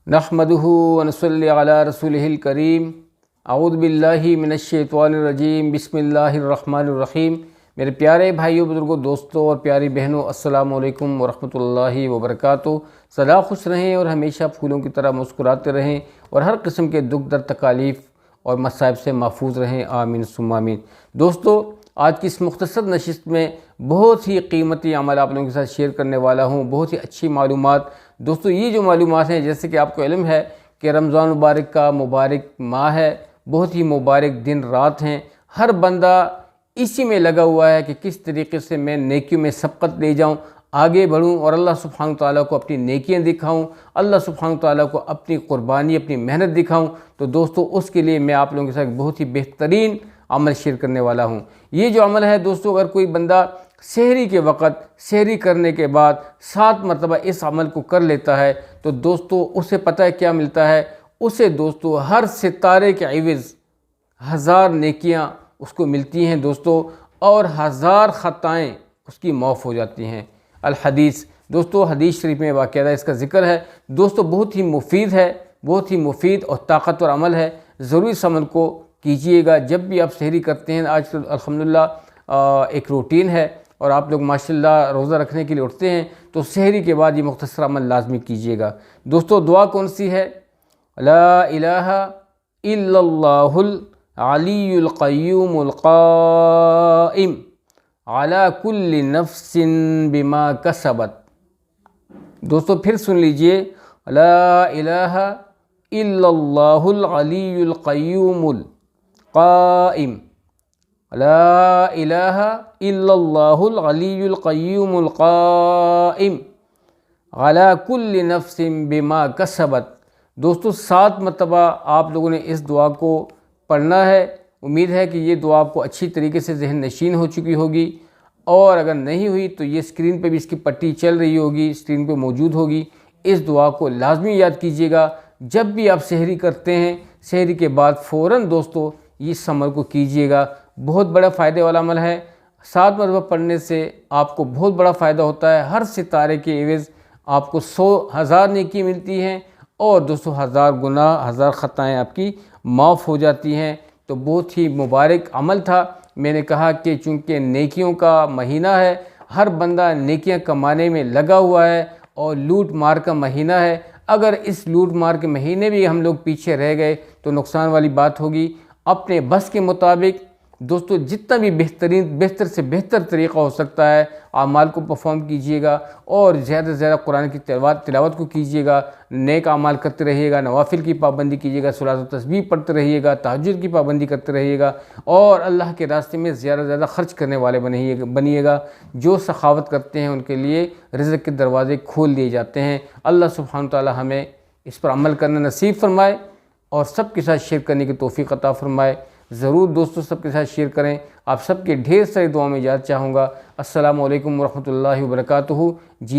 نحمدہ ونصلی علی رسولہ الکریم اعوذ باللہ من الشیطان الرجیم بسم اللہ الرحمن الرحیم۔ میرے پیارے بھائیوں، بزرگوں، دوستوں اور پیاری بہنوں، السلام علیکم ورحمۃ اللہ وبرکاتہ۔ سدا خوش رہیں اور ہمیشہ پھولوں کی طرح مسکراتے رہیں اور ہر قسم کے دکھ درد تکالیف اور مصائب سے محفوظ رہیں، آمین ثم آمین۔ دوستو، آج کی اس مختصر نشست میں بہت ہی قیمتی عمل آپ لوگوں کے ساتھ شیئر کرنے والا ہوں، بہت ہی اچھی معلومات۔ دوستو، یہ جو معلومات ہیں، جیسے کہ آپ کو علم ہے کہ رمضان مبارک کا مبارک ماہ ہے، بہت ہی مبارک دن رات ہیں، ہر بندہ اسی میں لگا ہوا ہے کہ کس طریقے سے میں نیکیوں میں سبقت لے جاؤں، آگے بڑھوں اور اللہ سبحانہ تعالیٰ کو اپنی نیکیاں دکھاؤں، اللہ سبحانہ تعالیٰ کو اپنی قربانی، اپنی محنت دکھاؤں۔ تو دوستو، اس کے لیے میں آپ لوگوں کے ساتھ بہت ہی بہترین عمل شیئر کرنے والا ہوں۔ یہ جو عمل ہے دوستو، اگر کوئی بندہ سحری کے وقت سحری کرنے کے بعد 7 مرتبہ اس عمل کو کر لیتا ہے تو دوستو اسے پتہ ہے کیا ملتا ہے؟ اسے دوستو ہر ستارے کے عوض 1000 نیکیاں اس کو ملتی ہیں دوستو، اور 1000 خطائیں اس کی معاف ہو جاتی ہیں۔ الحدیث، دوستو حدیث شریف میں باقاعدہ اس کا ذکر ہے۔ دوستو بہت ہی مفید ہے، بہت ہی مفید اور طاقتور عمل ہے، ضرور اس عمل کو کیجئے گا جب بھی آپ سحری کرتے ہیں۔ آج کل الحمدللہ ایک روٹین ہے اور آپ لوگ ماشاءاللہ روزہ رکھنے کے لیے اٹھتے ہیں، تو سحری کے بعد یہ مختصر عمل لازمی کیجئے گا۔ دوستو دعا کون سی ہے؟ لا الہ الا اللہ العلی القیوم القائم علی کل نفس بما کسبت۔ دوستو پھر سن لیجئے، لا الہ الا اللہ العلی القیوم القائم، لا الہ الا اللہ العلی القیوم القائم علی کل نفس بما کسبت۔ دوستو 7 مرتبہ آپ لوگوں نے اس دعا کو پڑھنا ہے۔ امید ہے کہ یہ دعا آپ کو اچھی طریقے سے ذہن نشین ہو چکی ہوگی، اور اگر نہیں ہوئی تو یہ اسکرین پہ بھی اس کی پٹی چل رہی ہوگی، اسکرین پہ موجود ہوگی۔ اس دعا کو لازمی یاد کیجئے گا جب بھی آپ سحری کرتے ہیں، سحری کے بعد فوراً دوستو اس عمل کو کیجئے گا۔ بہت بڑا فائدے والا عمل ہے۔ 7 مرتبہ پڑھنے سے آپ کو بہت بڑا فائدہ ہوتا ہے۔ ہر ستارے کے عوض آپ کو 1000 نیکی ملتی ہیں، اور دوستو 1000 گناہ، 1000 خطائیں آپ کی معاف ہو جاتی ہیں۔ تو بہت ہی مبارک عمل تھا۔ میں نے کہا کہ چونکہ نیکیوں کا مہینہ ہے، ہر بندہ نیکیاں کمانے میں لگا ہوا ہے، اور لوٹ مار کا مہینہ ہے۔ اگر اس لوٹ مار کے مہینے بھی ہم لوگ پیچھے رہ گئے تو نقصان والی بات ہوگی۔ اپنے بس کے مطابق دوستو جتنا بھی بہتر سے بہتر طریقہ ہو سکتا ہے اعمال کو پرفارم کیجئے گا، اور زیادہ سے زیادہ قرآن کی تلاوت کو کیجئے گا، نیک اعمال کرتے رہیے گا، نوافل کی پابندی کیجئے گا، صلاۃ و تسبیح پڑھتے رہیے گا، تہجد کی پابندی کرتے رہیے گا، اور اللہ کے راستے میں زیادہ سے زیادہ خرچ کرنے والے بنیے گا۔ جو سخاوت کرتے ہیں ان کے لیے رزق کے دروازے کھول دیے جاتے ہیں۔ اللہ سبحانہ تعالی ہمیں اس پر عمل کرنا نصیب فرمائے اور سب کے ساتھ شیئر کرنے کی توفیق عطا فرمائے۔ ضرور دوستو سب کے ساتھ شیئر کریں۔ آپ سب کے ڈھیر ساری دعاؤں میں یاد چاہوں گا۔ السلام علیکم ورحمۃ اللہ وبرکاتہ۔